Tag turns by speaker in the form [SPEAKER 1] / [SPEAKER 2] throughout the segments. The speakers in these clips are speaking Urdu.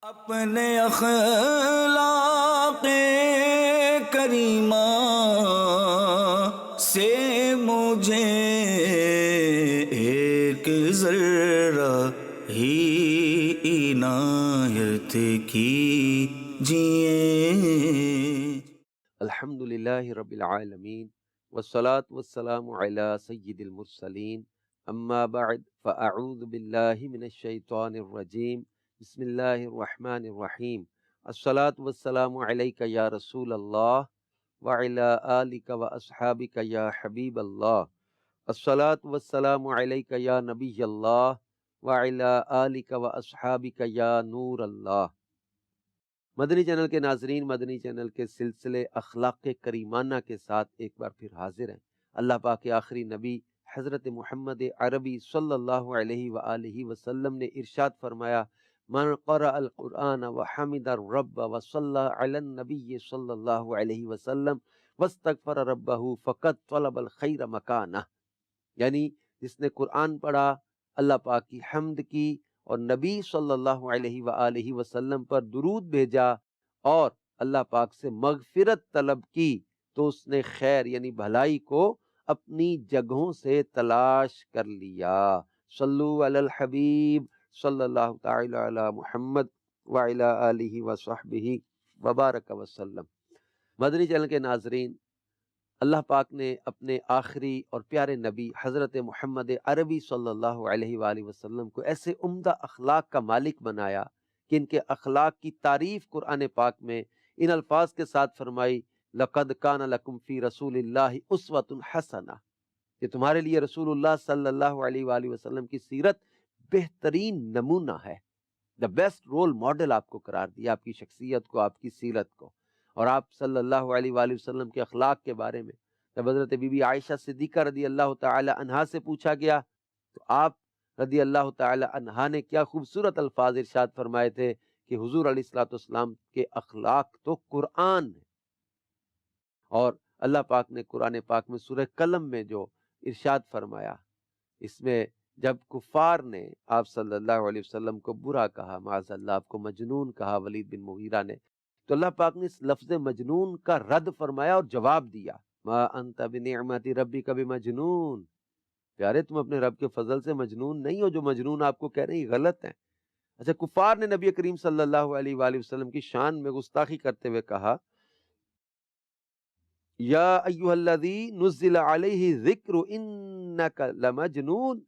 [SPEAKER 1] اپنے اخلاق کریمہ سے مجھے ایک ذرہ ہی عنایت کیجئے۔
[SPEAKER 2] الحمدللہ رب العالمین والصلاة والسلام علی سید المرسلین، اما بعد فاعوذ باللہ من الشیطان الرجیم، بسم اللہ الرحمن الرحیم۔ الصلاة والسلام علیک یا رسول اللہ وعلی آلک واصحابک یا حبیب اللہ۔ الصلاة والسلام علیک یا نبی اللہ وعلی آلک واصحابک یا نور اللہ۔ مدنی چینل کے ناظرین، مدنی چینل کے سلسلے اخلاق کریمانہ کے ساتھ ایک بار پھر حاضر ہیں۔ اللہ پاک کے آخری نبی حضرت محمد عربی صلی اللہ علیہ وآلہ وسلم نے ارشاد فرمایا، من قرأ القرآن وحمد الرب وصلی علی النبی صلی اللہ علیہ وسلم واستغفر ربہ فقد طلب الخیر مکانہ، یعنی جس نے قرآن پڑھا، اللہ پاک کی حمد کی اور نبی صلی اللہ علیہ وآلہ وسلم پر درود بھیجا اور اللہ پاک سے مغفرت طلب کی، تو اس نے خیر یعنی بھلائی کو اپنی جگہوں سے تلاش کر لیا۔ صلو علی الحبیب صلی اللہ تعالی علی محمد وعلی آلہ وصحبہ وبارک وسلم۔ مدنی چینل کے ناظرین، اللہ پاک نے اپنے آخری اور پیارے نبی حضرت محمد عربی صلی اللہ علیہ وآلہ وسلم کو ایسے عمدہ اخلاق کا مالک بنایا کہ ان کے اخلاق کی تعریف قرآن پاک میں ان الفاظ کے ساتھ فرمائی، لَقَدْ كَانَ لَكُمْ فِي رَسُولِ اللَّهِ أُسْوَةٌ حَسَنَةٌ، کہ تمہارے لیے رسول اللہ صلی اللہ علیہ وآلہ وسلم کی سیرت بہترین نمونہ ہے۔ دا بیسٹ رول ماڈل آپ کو قرار دیا، آپ کی شخصیت کو، آپ کی سیرت کو۔ اور آپ صلی اللہ علیہ وآلہ وسلم کے اخلاق کے بارے میں جب حضرت بی بی عائشہ صدیقہ رضی اللہ تعالی عنہا سے پوچھا گیا تو آپ رضی اللہ تعالی عنہا نے کیا خوبصورت الفاظ ارشاد فرمائے تھے کہ حضور علیہ الصلوۃ والسلام کے اخلاق تو قرآن ہے۔ اور اللہ پاک نے قرآن پاک میں سورہ قلم میں جو ارشاد فرمایا، اس میں جب کفار نے آپ صلی اللہ علیہ وسلم کو برا کہا، معاذ اللہ آپ کو مجنون کہا ولید بن مغیرہ نے، تو اللہ پاک نے اس لفظ مجنون کا رد فرمایا اور جواب دیا، ما انت بنعمت ربک بمجنون، پیارے تم اپنے رب کے فضل سے مجنون نہیں ہو، جو مجنون آپ کو کہہ رہے ہیں یہ غلط ہیں۔ اچھا، کفار نے نبی کریم صلی اللہ علیہ وآلہ وسلم کی شان میں گستاخی کرتے ہوئے کہا، یا ایھا الذی نزل علیہ ذکر انک لمجنون،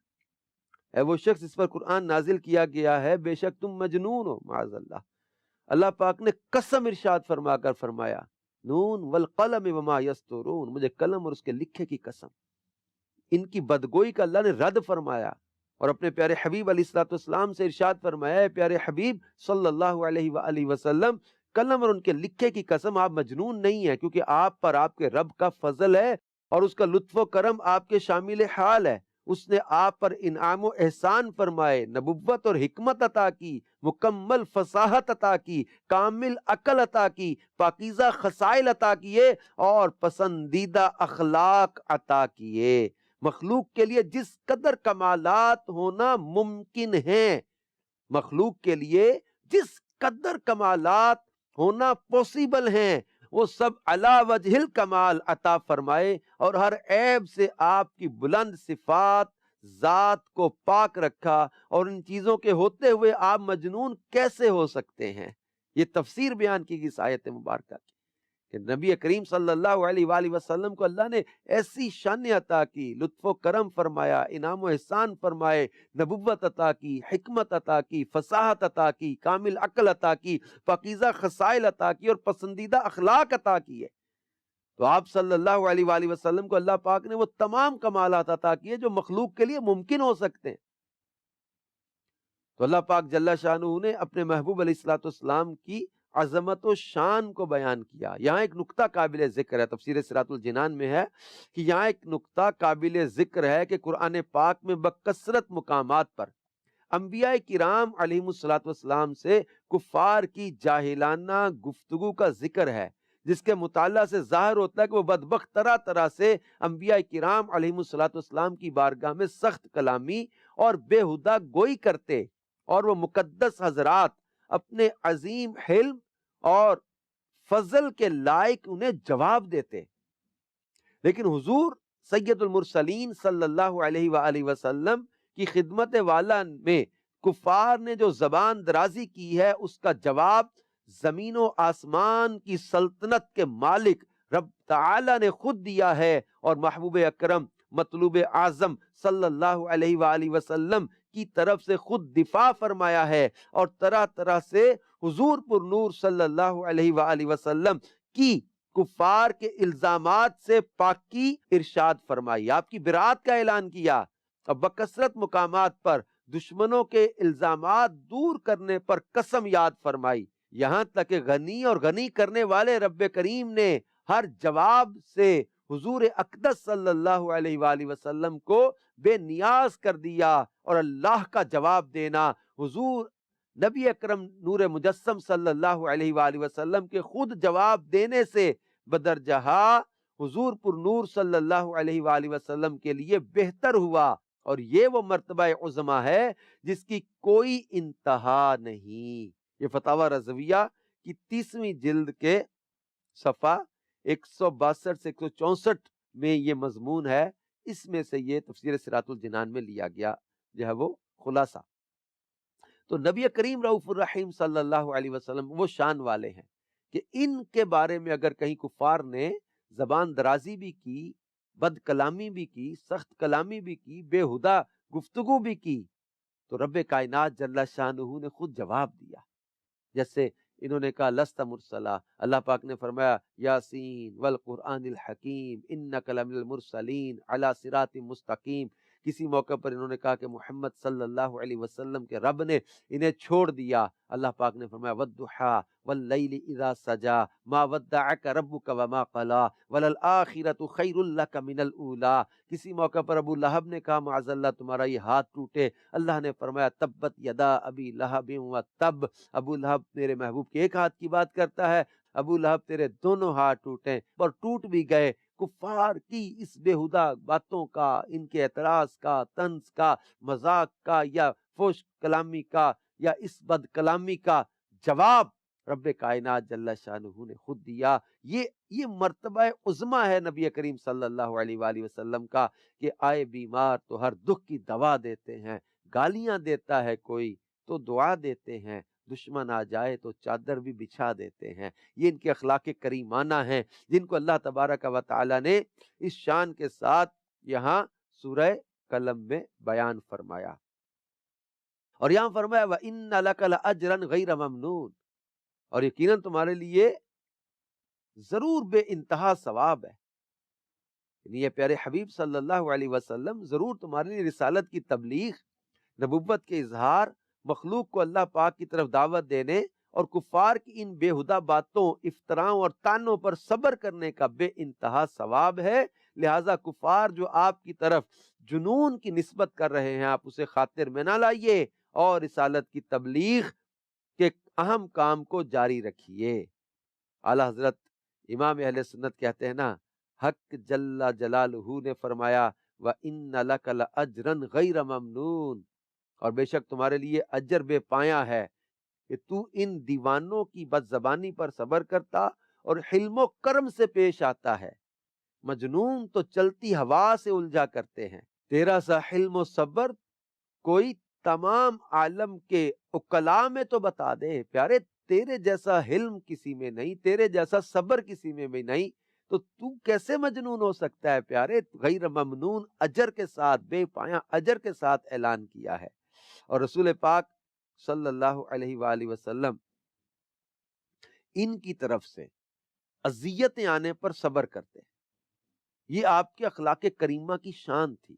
[SPEAKER 2] اے وہ شخص اس پر قرآن نازل کیا گیا ہے، بے شک تم مجنون ہو، معاذ اللہ۔ اللہ پاک نے قسم ارشاد فرما کر فرمایا، نون والقلم وما یسطرون، مجھے قلم اور اس کے لکھے کی قسم۔ ان کی بدگوئی کا اللہ نے رد فرمایا اور اپنے پیارے حبیب علیہ الصلوۃ والسلام سے ارشاد فرمایا، اے پیارے حبیب صلی اللہ علیہ وآلہ وسلم، قلم اور ان کے لکھے کی قسم آپ مجنون نہیں ہیں، کیونکہ آپ پر آپ کے رب کا فضل ہے اور اس کا لطف و کرم آپ کے شامل حال ہے۔ اس نے آپ پر انعام و احسان فرمائے، نبوت اور حکمت عطا کی، مکمل فصاحت عطا کی، کامل عقل عطا کی، پاکیزہ خصائل عطا کیے اور پسندیدہ اخلاق عطا کیے۔ مخلوق کے لیے جس قدر کمالات ہونا ممکن ہیں، مخلوق کے لیے جس قدر کمالات ہونا پوسیبل ہیں، وہ سب علی وجہ الکمال عطا فرمائے اور ہر عیب سے آپ کی بلند صفات ذات کو پاک رکھا، اور ان چیزوں کے ہوتے ہوئے آپ مجنون کیسے ہو سکتے ہیں؟ یہ تفسیر بیان کی گئی اس آیت مبارکہ کی کہ نبی کریم صلی اللہ علیہ وآلہ وسلم کو اللہ نے ایسی شان عطا کی، لطف و کرم فرمایا، انعام و احسان فرمائے، نبوت عطا کی، حکمت عطا کی، فصاحت عطا کی، کامل عقل عطا کی، پاکیزہ خصائل عطا کی اور پسندیدہ اخلاق عطا کیے۔ تو آپ صلی اللہ علیہ وآلہ وسلم کو اللہ پاک نے وہ تمام کمالات عطا کیے جو مخلوق کے لیے ممکن ہو سکتے ہیں۔ تو اللہ پاک جل شانہ نے اپنے محبوب علیہ الصلوۃ والسلام کی عظمت و شان کو بیان کیا۔ یہاں ایک نقطہ قابل ذکر ہے، تفسیر صراط الجنان میں ہے کہ یہاں ایک نقطہ قابل ذکر ہے کہ قرآن پاک میں بکثرت مقامات پر انبیاء کرام علیہ الصلوۃ والسلام سے کفار کی جاہلانہ گفتگو کا ذکر ہے، جس کے مطالعہ سے ظاہر ہوتا ہے کہ وہ بدبخت طرح طرح سے انبیاء کرام علیہ الصلوۃ والسلام کی بارگاہ میں سخت کلامی اور بےہودہ گوئی کرتے، اور وہ مقدس حضرات اپنے عظیم حلم اور فضل کے لائق انہیں جواب دیتے. لیکن حضور سید المرسلین صلی اللہ علیہ وآلہ وسلم کی خدمت والا میں کفار نے جو زبان درازی کی ہے اس کا جواب زمین و آسمان کی سلطنت کے مالک رب تعالی نے خود دیا ہے، اور محبوب اکرم مطلوب اعظم صلی اللہ علیہ وآلہ وسلم کی طرف سے خود دفاع فرمایا ہے، اور طرح طرح سے حضور پر نور صلی اللہ علیہ وآلہ وسلم کی کفار کے الزامات سے پاکی ارشاد فرمائی. آپ کی برات کا اعلان کیا، اور بکثرت مقامات پر دشمنوں کے الزامات دور کرنے پر قسم یاد فرمائی، یہاں تک کہ غنی اور غنی کرنے والے رب کریم نے ہر جواب سے حضور اقدس صلی اللہ علیہ وآلہ وسلم کو بے نیاز کر دیا، اور اللہ کا جواب دینا حضور نبی اکرم نور مجسم صلی اللہ علیہ وآلہ وسلم کے خود جواب دینے سے بدرجہ حضور پر نور صلی اللہ علیہ وآلہ وسلم کے لیے بہتر ہوا. اور یہ وہ مرتبہ عظما ہے جس کی کوئی انتہا نہیں. یہ فتاوی رضویہ کی 30ویں جلد کے صفحہ 162 سے 164 میں یہ مضمون ہے. اس میں سے یہ تفسیر صراط الجنان میں لیا گیا جو ہے وہ خلاصہ. تو نبی کریم رؤوف الرحیم صلی اللہ علیہ وسلم وہ شان والے ہیں کہ ان کے بارے میں اگر کہیں کفار نے زبان درازی بھی کی، بد کلامی بھی کی، سخت کلامی بھی کی، بے ہدہ گفتگو بھی کی، تو رب کائنات جل شانہ نے خود جواب دیا. جیسے انہوں نے کہا لست مرسلا، اللہ پاک نے فرمایا یاسین والقرآن الحکیم انک لمن المرسلین علی صراط مستقیم. کسی موقع پر انہوں نے کہا کہ محمد صلی اللہ علیہ وسلم کے رب نے انہیں چھوڑ دیا. اللہ پاک نے فرمایا والضحیٰ واللیل اذا سجا ما ودعک ربک وما قلا وللآخرۃ خیر لک من الاولی. کسی موقع پر ابو لہب نے کہا معاذ اللہ تمہارا یہ ہاتھ ٹوٹے، اللہ نے فرمایا تبت یدا ابی لہب وتب. ابو لہب میرے محبوب کے ایک ہاتھ کی بات کرتا ہے، ابو لہب تیرے دونوں ہاتھ ٹوٹے اور ٹوٹ بھی گئے. کفار کی اس بےہودہ باتوں کا، ان کے اعتراض کا، طنز کا، مذاق کا، یا فحش کلامی کا، یا اس بد کلامی کا جواب رب کائنات جل شانہ نے خود دیا. یہ مرتبہ عظما ہے نبی کریم صلی اللہ علیہ وآلہ وسلم کا کہ آئے بیمار تو ہر دکھ کی دوا دیتے ہیں، گالیاں دیتا ہے کوئی تو دعا دیتے ہیں، دشمن آ جائے تو چادر بھی بچھا دیتے ہیں. یہ ان کے اخلاق کریمانہ ہیں جن کو اللہ تبارک و تعالی نے اس شان کے ساتھ یہاں سورہ قلم میں بیان فرمایا. اور یہاں فرمایا وَإِنَّ لَكَ لَأَجْرًا غَيْرَ مَمْنُونَ، اور یقیناً تمہارے لیے ضرور بے انتہا ثواب ہے. یعنی یہ پیارے حبیب صلی اللہ علیہ وسلم ضرور تمہارے لیے رسالت کی تبلیغ، نبوت کے اظہار، مخلوق کو اللہ پاک کی طرف دعوت دینے اور کفار کی ان بےہدہ باتوں، افتراؤں اور طعنوں پر صبر کرنے کا بے انتہا ثواب ہے. لہٰذا کفار جو آپ کی طرف جنون کی نسبت کر رہے ہیں، آپ اسے خاطر میں نہ لائیے اور رسالت کی تبلیغ کے اہم کام کو جاری رکھیے. اعلیٰ حضرت امام اہل سنت کہتے ہیں نا، حق جل جلالہ نے فرمایا وَإِنَّ لَكَ لَأَجْرًا غَيْرَ مَمْنُونَ، اور بے شک تمہارے لیے اجر بے پایا ہے کہ تو ان دیوانوں کی بد زبانی پر صبر کرتا اور حلم و کرم سے پیش آتا ہے. مجنون تو چلتی ہوا سے الجھا کرتے ہیں، تیرا سا حلم و صبر کوئی تمام عالم کے عقلاء میں تو بتا دے. پیارے تیرے جیسا حلم کسی میں نہیں، تیرے جیسا صبر کسی میں بھی نہیں، تو کیسے مجنون ہو سکتا ہے؟ پیارے غیر ممنون اجر کے ساتھ، بے پایا اجر کے ساتھ اعلان کیا ہے. اور رسول پاک صلی اللہ علیہ وآلہ وسلم ان کی طرف سے اذیتیں آنے پر صبر کرتے ہیں. یہ آپ کے اخلاق کریمہ کی شان تھی.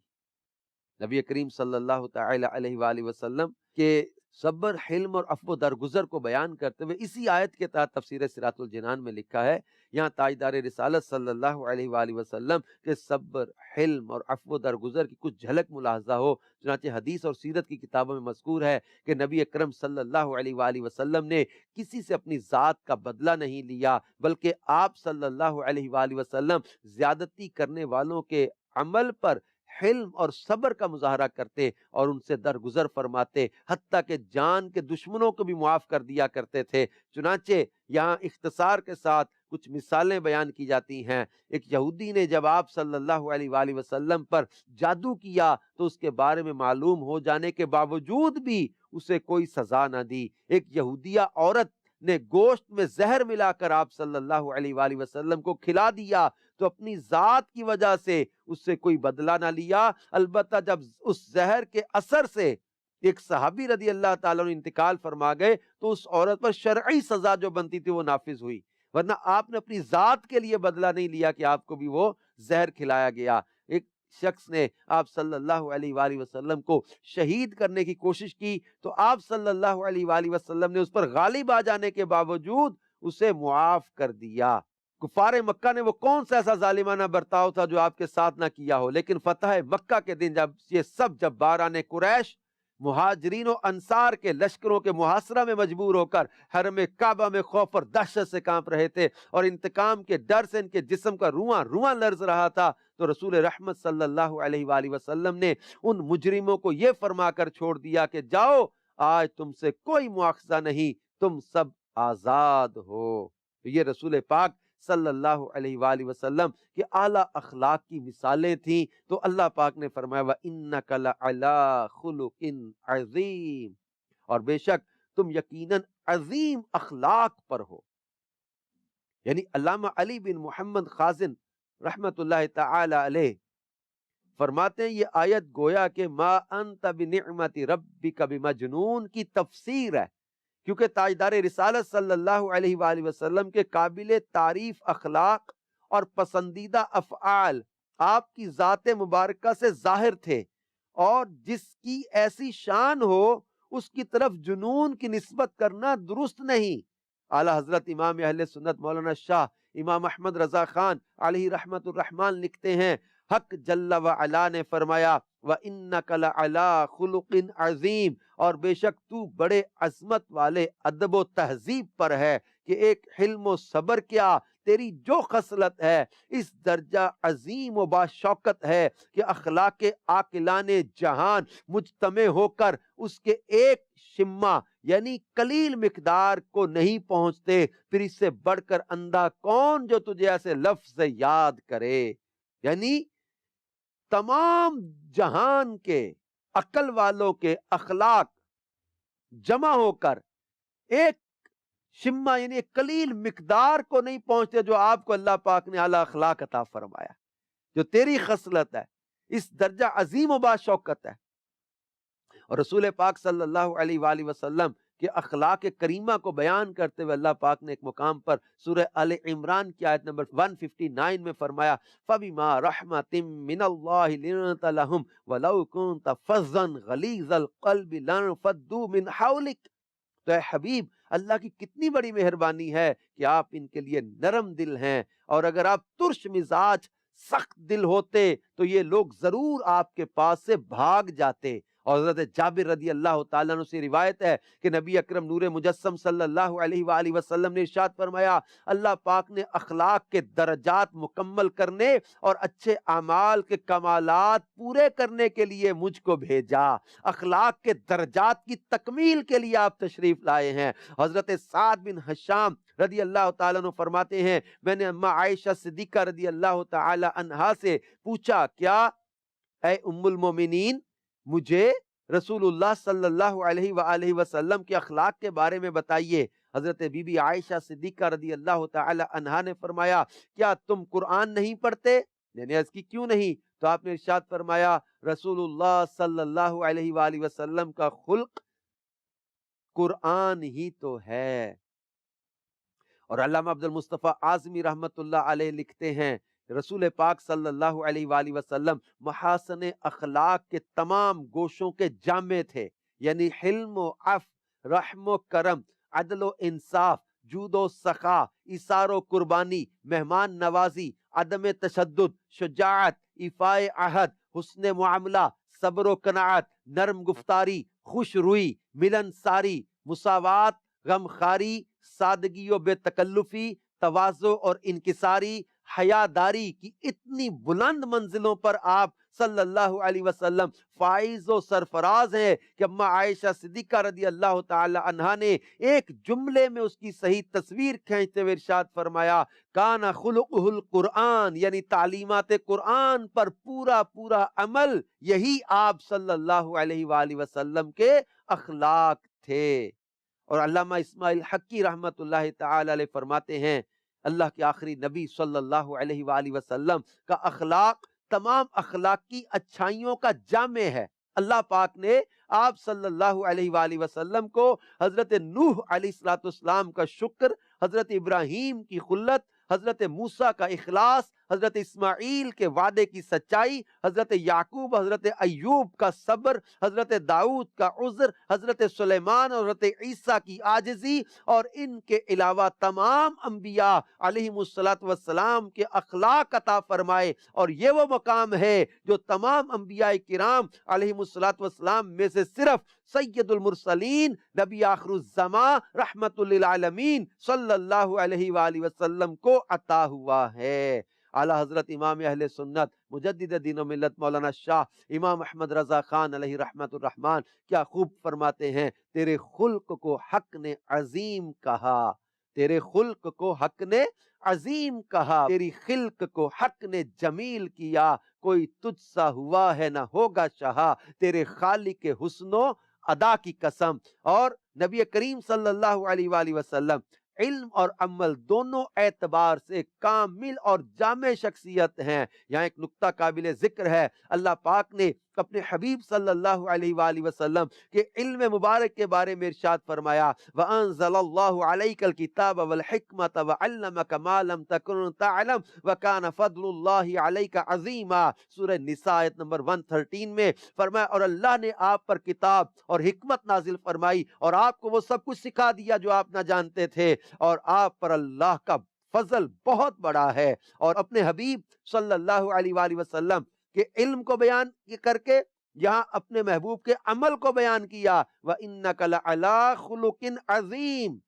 [SPEAKER 2] نبی کریم صلی اللہ تعالی علیہ وآلہ وسلم کے صبر، حلم اور عفو درگزر کو بیان کرتے ہوئے اسی آیت کے تحت تفسیر صراط الجنان میں لکھا ہے، یہاں تاجدار رسالت صلی اللہ علیہ وآلہ وسلم کے صبر، حلم اور عفو درگزر کی کچھ جھلک ملاحظہ ہو. چنانچہ حدیث اور سیرت کی کتابوں میں مذکور ہے کہ نبی اکرم صلی اللہ علیہ وآلہ وسلم نے کسی سے اپنی ذات کا بدلہ نہیں لیا، بلکہ آپ صلی اللہ علیہ وآلہ وسلم زیادتی کرنے والوں کے عمل پر حلم اور صبر کا مظاہرہ کرتے اور ان سے درگزر فرماتے، حتیٰ کہ جان کے دشمنوں کو بھی معاف کر دیا کرتے تھے۔ چنانچہ یہاں اختصار کے ساتھ کچھ مثالیں بیان کی جاتی ہیں۔ ایک یہودی نے جب آپ صلی اللہ علیہ وآلہ وسلم پر جادو کیا تو اس کے بارے میں معلوم ہو جانے کے باوجود بھی اسے کوئی سزا نہ دی۔ ایک یہودیہ عورت نے گوشت میں زہر ملا کر آپ صلی اللہ علیہ وآلہ وسلم کو کھلا دیا تو اپنی ذات کی وجہ سے اس سے کوئی بدلہ نہ لیا، البتہ جب اس زہر کے اثر سے ایک صحابی رضی اللہ تعالیٰ عنہ انتقال فرما گئے تو اس عورت پر شرعی سزا جو بنتی تھی وہ نافذ ہوئی، ورنہ آپ نے اپنی ذات کے لیے بدلہ نہیں لیا کہ آپ کو بھی وہ زہر کھلایا گیا۔ ایک شخص نے آپ صلی اللہ علیہ وآلہ وسلم کو شہید کرنے کی کوشش کی تو آپ صلی اللہ علیہ وآلہ وسلم نے اس پر غالب آ جانے کے باوجود اسے معاف کر دیا۔ کفار مکہ نے وہ کون سا ایسا ظالمانہ برتاؤ تھا جو آپ کے ساتھ نہ کیا ہو، لیکن فتح مکہ کے دن جب یہ سب جباران قریش مہاجرین و انصار کے لشکروں کے محاصرہ میں مجبور ہو کر حرم کعبہ میں خوف اور دہشت سے کانپ رہے تھے اور انتقام کے ڈر سے ان کے جسم کا رواں رواں لرز رہا تھا، تو رسول رحمت صلی اللہ علیہ وآلہ وسلم نے ان مجرموں کو یہ فرما کر چھوڑ دیا کہ جاؤ، آج تم سے کوئی مواخذہ نہیں، تم سب آزاد ہو۔ تو یہ رسول پاک صلی اللہ علیہ وآلہ وسلم کے اعلیٰ اخلاق کی مثالیں تھیں۔ تو اللہ پاک نے فرمایا وَإِنَّكَ لَعَلَىٰ خُلُقٍ عَظِيمٍ، اور بے شک تم یقیناً عظیم اخلاق پر ہو۔ یعنی علامہ علی بن محمد خازن رحمت اللہ تعالی علیہ فرماتے ہیں یہ آیت گویا کہ ما انت بنعمت ربک بمجنون کی تفسیر ہے، کیونکہ تاجدار رسالت صلی اللہ علیہ وآلہ وسلم کے قابل تعریف اخلاق اور پسندیدہ افعال آپ کی ذات مبارکہ سے ظاہر تھے، اور جس کی ایسی شان ہو اس کی طرف جنون کی نسبت کرنا درست نہیں۔ اعلیٰ حضرت امام اہل سنت مولانا شاہ امام احمد رضا خان علیہ رحمت الرحمن لکھتے ہیں حق جل وعلا نے فرمایا وَإِنَّكَ لَعَلَىٰ خُلُقٍ عَظِيمٍ، اور بے شک تو بڑے عظمت والے ادب و تہذیب پر ہے، کہ ایک حلم و صبر کیا تیری جو خصلت ہے اس درجہ عظیم و باشوکت ہے کہ اخلاق عاقلان جہان مجتمع ہو کر اس کے ایک شمع یعنی قلیل مقدار کو نہیں پہنچتے، پھر اس سے بڑھ کر اندھا کون جو تجھے ایسے لفظ یاد کرے۔ یعنی تمام جہان کے عقل والوں کے اخلاق جمع ہو کر ایک شمع یعنی ایک قلیل مقدار کو نہیں پہنچتے جو آپ کو اللہ پاک نے اعلیٰ اخلاق عطا فرمایا، جو تیری خصلت ہے، اس درجہ عظیم و باشوکت ہے۔ اور رسول پاک صلی اللہ علیہ وآلہ وسلم کہ اخلاق کریمہ کو بیان کرتے ہوئے اللہ پاک نے ایک مقام پر سورہ آل عمران کی آیت نمبر 159 میں فرمایا فَبِمَا رَحْمَةٍ مِّنَ اللَّهِ لِنْتَ لَهُمْ وَلَوْ كُنْتَ فَظًّا غَلِيظَ الْقَلْبِ لَانفَضُّوا مِنْ حَوْلِكَ۔ تو اے حبیب، اللہ کی کتنی بڑی مہربانی ہے کہ آپ ان کے لیے نرم دل ہیں، اور اگر آپ ترش مزاج سخت دل ہوتے تو یہ لوگ ضرور آپ کے پاس سے بھاگ جاتے۔ اور حضرت جابر رضی اللہ تعالیٰ عنہ سے روایت ہے کہ نبی اکرم نور مجسم صلی اللہ علیہ وآلہ وسلم نے ارشاد فرمایا اللہ پاک نے اخلاق کے درجات مکمل کرنے اور اچھے اعمال کے کمالات پورے کرنے کے لیے مجھ کو بھیجا۔ اخلاق کے درجات کی تکمیل کے لیے آپ تشریف لائے ہیں۔ حضرت سعد بن ہشام رضی اللہ تعالیٰ عنہ فرماتے ہیں میں نے اماں عائشہ صدیقہ رضی اللہ تعالی عنہا سے پوچھا کیا اے ام المومنین مجھے رسول اللہ صلی اللہ علیہ وآلہ وسلم کے اخلاق کے بارے میں بتائیے۔ حضرت بی بی عائشہ صدیقہ رضی اللہ تعالی عنہا نے فرمایا کیا تم قرآن نہیں پڑھتے؟ میں نے عرض کی کیوں نہیں؟ تو آپ نے ارشاد فرمایا رسول اللہ صلی اللہ علیہ وآلہ وسلم کا خلق قرآن ہی تو ہے۔ اور علامہ عبد المصطفیٰ اعظمی رحمت اللہ علیہ لکھتے ہیں رسول پاک صلی اللہ علیہ وآلہ وسلم محاسن اخلاق کے تمام گوشوں کے جامع تھے، یعنی حلم و عفو، رحم و کرم، عدل و انصاف، جود و سخا، ایثار و قربانی، مہمان نوازی، عدم تشدد، شجاعت، ایفاء عہد، حسن معاملہ، صبر و قناعت، نرم گفتاری، خوش روئی، ملن ساری، مساوات، غمخاری، سادگی و بے تکلفی، تواضع اور انکساری، حیاداری کی اتنی بلند منزلوں پر آپ صلی اللہ علیہ وسلم فائز و سرفراز ہیں کہ اماں عائشہ صدیقہ رضی اللہ تعالی عنہا نے ایک جملے میں اس کی صحیح تصویر کھینچتے ہوئے ارشاد فرمایا کان خلقہ القرآن، یعنی تعلیمات قرآن پر پورا پورا عمل یہی آپ صلی اللہ علیہ وآلہ وسلم کے اخلاق تھے۔ اور علامہ اسماعیل حقی رحمت اللہ تعالی علیہ فرماتے ہیں اللہ کے آخری نبی صلی اللہ علیہ وآلہ وسلم کا اخلاق تمام اخلاقی اچھائیوں کا جامع ہے۔ اللہ پاک نے آپ صلی اللہ علیہ وآلہ وسلم کو حضرت نوح علیہ السلام کا شکر، حضرت ابراہیم کی خلت، حضرت موسیٰ کا اخلاص، حضرت اسماعیل کے وعدے کی سچائی، حضرت یعقوب حضرت ایوب کا صبر، حضرت داؤد کا عذر، حضرت سلیمان اور حضرت عیسیٰ کی عاجزی، اور ان کے علاوہ تمام انبیاء علیہم السلام کے اخلاق عطا فرمائے۔ اور یہ وہ مقام ہے جو تمام انبیاء کرام علیہم السلام میں سے صرف سید المرسلین نبی آخر الزمان رحمت للعالمین صلی اللہ علیہ وآلہ وسلم کو عطا ہوا ہے۔ اعلیٰ حضرت امام اہل سنت مجدد دین و ملت مولانا شاہ امام احمد رضا خان علیہ رحمت الرحمن کیا خوب فرماتے ہیں، تیرے خلق کو حق نے عظیم کہا، تیرے خلق کو حق نے عظیم کہا، تیری خلق کو حق نے جمیل کیا، کوئی تجھ سا ہوا ہے نہ ہوگا شہا، تیرے خالق حسن و ادا کی قسم۔ اور نبی کریم صلی اللہ علیہ وآلہ وسلم علم اور عمل دونوں اعتبار سے کامل اور جامع شخصیت ہیں۔ یہاں ایک نکتہ قابل ذکر ہے، اللہ پاک نے اپنے حبیب صلی اللہ علیہ وآلہ وسلم کے علم مبارک کے بارے میں ارشاد فرمایا وَأَنزَلَ اللَّهُ عَلَيْكَ الْكِتَابَ وَالْحِكْمَةَ وَعَلَّمَكَ مَا لَمْ تَكُنْ تَعْلَمْ وَكَانَ فَضْلُ اللَّهِ عَلَيْكَ عَظِيمًا۔ سورہ نساء آیت نمبر 113 میں فرمایا اور اللہ نے آپ پر کتاب اور حکمت نازل فرمائی اور آپ کو وہ سب کچھ سکھا دیا جو آپ نہ جانتے تھے، اور آپ پر اللہ کا فضل بہت بڑا ہے۔ اور اپنے حبیب صلی اللہ علیہ وآلہ وسلم کہ علم کو بیان کر کے یہاں اپنے محبوب کے عمل کو بیان کیا وَإِنَّكَ لَعَلَىٰ خُلُقٍ عَظِيمٍ،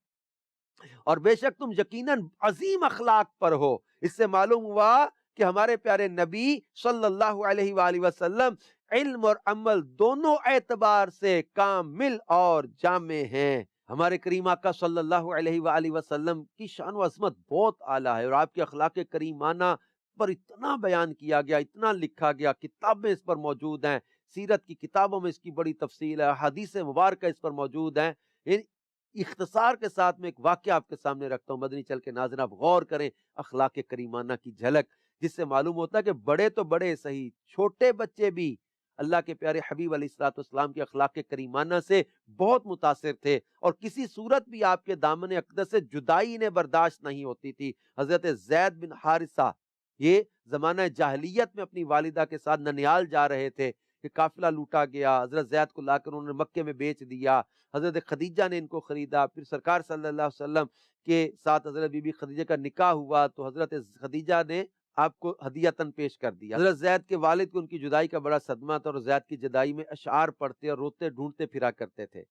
[SPEAKER 2] اور بے شک تم یقیناً عظیم اخلاق پر ہو۔ اس سے معلوم ہوا کہ ہمارے پیارے نبی صلی اللہ علیہ وآلہ وسلم علم اور عمل دونوں اعتبار سے کامل اور جامع ہیں۔ ہمارے کریم آقا صلی اللہ علیہ وآلہ وسلم کی شان و عظمت بہت اعلیٰ ہے، اور آپ کے اخلاق کریمانہ پر اتنا بیان کیا گیا، اتنا لکھا گیا، کتابیں اس پر موجود ہیں، سیرت کی کتابوں میں اس کی بڑی تفصیل ہے، حدیث مبارکہ اس پر موجود ہیں۔ اختصار کے ساتھ میں ایک واقعہ آپ کے سامنے رکھتا ہوں، مدنی چل کے ناظرین آپ غور کریں اخلاق کریمانہ کی جھلک، جس سے معلوم ہوتا ہے کہ بڑے تو بڑے صحیح، چھوٹے بچے بھی اللہ کے پیارے حبیب علیہ السلام کے اخلاق کریمانہ سے بہت متاثر تھے، اور کسی صورت بھی آپ کے دامن اقدس سے جدائی انہیں برداشت نہیں ہوتی تھی۔ حضرت زید بن حارثہ یہ زمانہ جاہلیت میں اپنی والدہ کے ساتھ ننیال جا رہے تھے کہ قافلہ لوٹا گیا، حضرت زید کو لا کر انہوں نے مکے میں بیچ دیا، حضرت خدیجہ نے ان کو خریدا، پھر سرکار صلی اللہ علیہ وسلم کے ساتھ حضرت بی بی خدیجہ کا نکاح ہوا تو حضرت خدیجہ نے آپ کو ہدیتاً پیش کر دیا۔ حضرت زید کے والد کو ان کی جدائی کا بڑا صدمہ تھا، اور زید کی جدائی میں اشعار پڑھتے اور روتے ڈھونڈتے پھرا کرتے تھے۔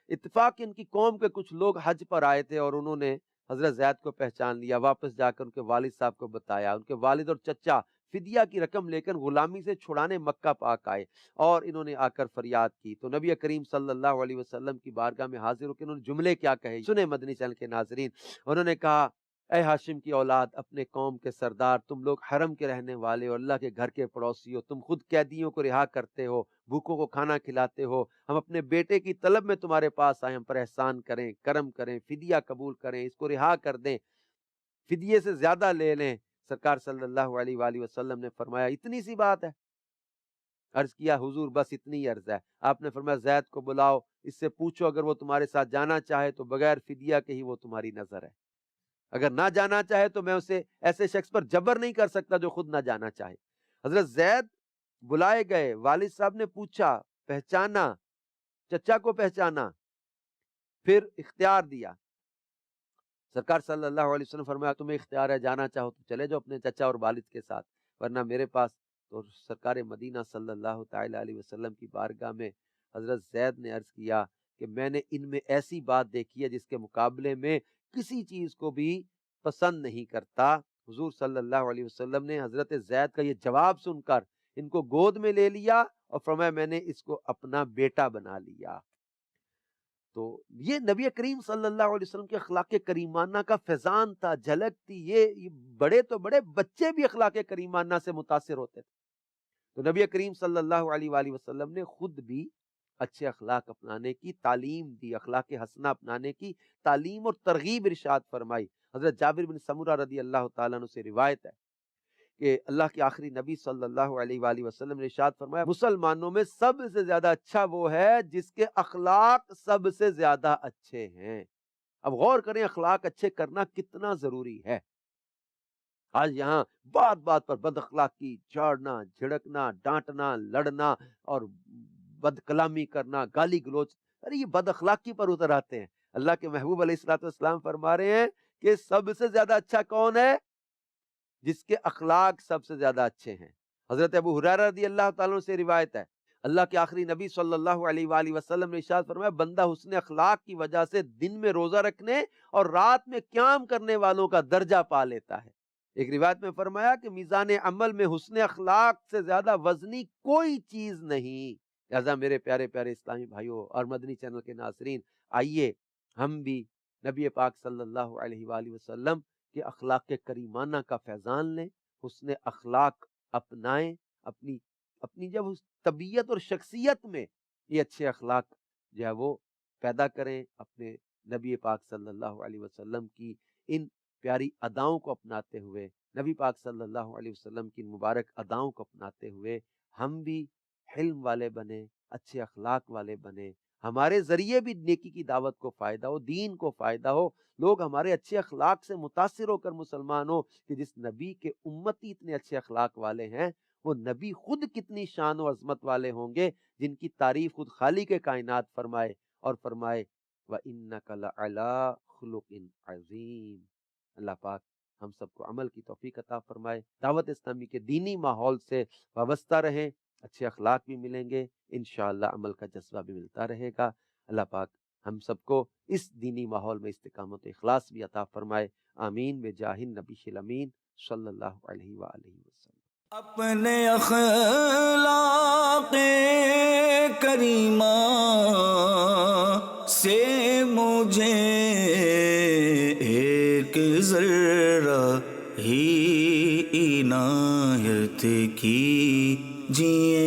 [SPEAKER 2] اتفاق ان کی قوم کے کچھ لوگ حج پر آئے تھے اور انہوں نے حضرت زید کو پہچان لیا، واپس جا کر ان کے والد صاحب کو بتایا، ان کے والد اور چچا فدیہ کی رقم لے کر غلامی سے چھڑانے مکہ پاک آئے، اور انہوں نے آ کر فریاد کی تو نبی کریم صلی اللہ علیہ وسلم کی بارگاہ میں حاضر ہو کے انہوں نے جملے کیا کہے، سنیں مدنی چینل کے ناظرین۔ انہوں نے کہا اے ہاشم کی اولاد، اپنے قوم کے سردار، تم لوگ حرم کے رہنے والے ہو، اللہ کے گھر کے پڑوسی ہو، تم خود قیدیوں کو رہا کرتے ہو، بھوکوں کو کھانا کھلاتے ہو، ہم اپنے بیٹے کی طلب میں تمہارے پاس آئے، ہم پر احسان کریں، کرم کریں، فدیہ قبول کریں، اس کو رہا کر دیں، فدیے سے زیادہ لے لیں۔ سرکار صلی اللہ علیہ وآلہ وسلم نے فرمایا اتنی سی بات ہے؟ عرض کیا حضور بس اتنی عرض ہے۔ آپ نے فرمایا زید کو بلاؤ، اس سے پوچھو اگر وہ تمہارے ساتھ جانا چاہے تو بغیر فدیہ کے ہی وہ تمہاری نظر ہے، اگر نہ جانا چاہے تو میں اسے ایسے شخص پر جبر نہیں کر سکتا جو خود نہ جانا چاہے۔ حضرت زید بلائے گئے، والد صاحب نے پوچھا، پہچانا، چچا کو پہچانا، پھر اختیار دیا۔ سرکار صلی اللہ علیہ وسلم فرمایا تمہیں اختیار ہے، جانا چاہو تو چلے جاؤ اپنے چچا اور والد کے ساتھ، ورنہ میرے پاس۔ تو سرکار مدینہ صلی اللہ تعالی علیہ وسلم کی بارگاہ میں حضرت زید نے عرض کیا کہ میں نے ان میں ایسی بات دیکھی ہے جس کے مقابلے میں کسی چیز کو بھی پسند نہیں کرتا، حضور صلی اللہ علیہ وسلم نے حضرت زید کا یہ جواب سن کر ان کو گود میں لے لیا اور فرمایا میں نے اس کو اپنا بیٹا بنا لیا۔ تو یہ نبی کریم صلی اللہ علیہ وسلم کے اخلاق کریمانہ کا فیضان تھا، جھلک تھی۔ یہ بڑے تو بڑے، بچے بھی اخلاق کریمانہ سے متاثر ہوتے تھے۔ تو نبی کریم صلی اللہ علیہ وآلہ وسلم نے خود بھی اچھے اخلاق اپنانے کی تعلیم دی، اخلاق حسنہ اپنانے کی تعلیم اور ترغیب ارشاد فرمائی۔ حضرت جابر بن سمرہ رضی اللہ تعالیٰ عنہ سے روایت ہے کہ اللہ کے آخری نبی صلی اللہ علیہ وآلہ وسلم نے ارشاد فرمایا مسلمانوں میں سب سے زیادہ اچھا وہ ہے جس کے اخلاق سب سے زیادہ اچھے ہیں۔ اب غور کریں اخلاق اچھے کرنا کتنا ضروری ہے۔ آج یہاں بات بات پر بد اخلاقی، جھاڑنا، جھڑکنا، ڈانٹنا، لڑنا اور بد کلامی کرنا، گالی گلوچ، ارے یہ بد اخلاقی پر اتر آتے ہیں۔ اللہ کے محبوب علیہ الصلوۃ والسلام فرما رہے ہیں کہ سب سے زیادہ اچھا کون ہے؟ جس کے اخلاق سب سے زیادہ اچھے ہیں۔ حضرت ابو ہریرہ رضی اللہ تعالیٰ عنہ سے روایت ہے، اللہ کے آخری نبی صلی اللہ علیہ وآلہ وسلم نے ارشاد فرمایا بندہ حسن اخلاق کی وجہ سے دن میں روزہ رکھنے اور رات میں قیام کرنے والوں کا درجہ پا لیتا ہے۔ ایک روایت میں فرمایا کہ میزان عمل میں حسن اخلاق سے زیادہ وزنی کوئی چیز نہیں۔ لہذا میرے پیارے پیارے اسلامی بھائیوں اور مدنی چینل کے ناظرین، آئیے ہم بھی نبی پاک صلی اللہ علیہ وآلہ وسلم کہ اخلاق کریمانہ کا فیضان لیں، حسن اخلاق اپنائیں، اپنی جب اس طبیعت اور شخصیت میں یہ اچھے اخلاق جو ہے وہ پیدا کریں، اپنے نبی پاک صلی اللہ علیہ وسلم کی ان پیاری اداؤں کو اپناتے ہوئے، نبی پاک صلی اللہ علیہ وسلم کی مبارک اداؤں کو اپناتے ہوئے ہم بھی حلم والے بنیں، اچھے اخلاق والے بنیں، ہمارے ذریعے بھی نیکی کی دعوت کو فائدہ ہو، دین کو فائدہ ہو، لوگ ہمارے اچھے اخلاق سے متاثر ہو کر مسلمان ہو کہ جس نبی کے امتی اتنے اچھے اخلاق والے ہیں، وہ نبی خود کتنی شان و عظمت والے ہوں گے جن کی تعریف خود خالق کائنات فرمائے اور فرمائے وَإِنَّكَ لَعَلَىٰ خُلُقٍ عَظِيمٍ۔ اللہ پاک ہم سب کو عمل کی توفیق عطا فرمائے، دعوت اسلامی کے دینی ماحول سے وابستہ رہیں، اچھے اخلاق بھی ملیں گے، انشاءاللہ عمل کا جذبہ بھی ملتا رہے گا۔ اللہ پاک ہم سب کو اس دینی ماحول میں استقامت و اخلاص بھی عطا فرمائے، آمین بجاہ النبی الامین صلی اللہ علیہ وآلہ وسلم۔
[SPEAKER 1] اپنے اخلاق کریمہ سے مجھے ایک ذرہ ہی عنایت کیجیے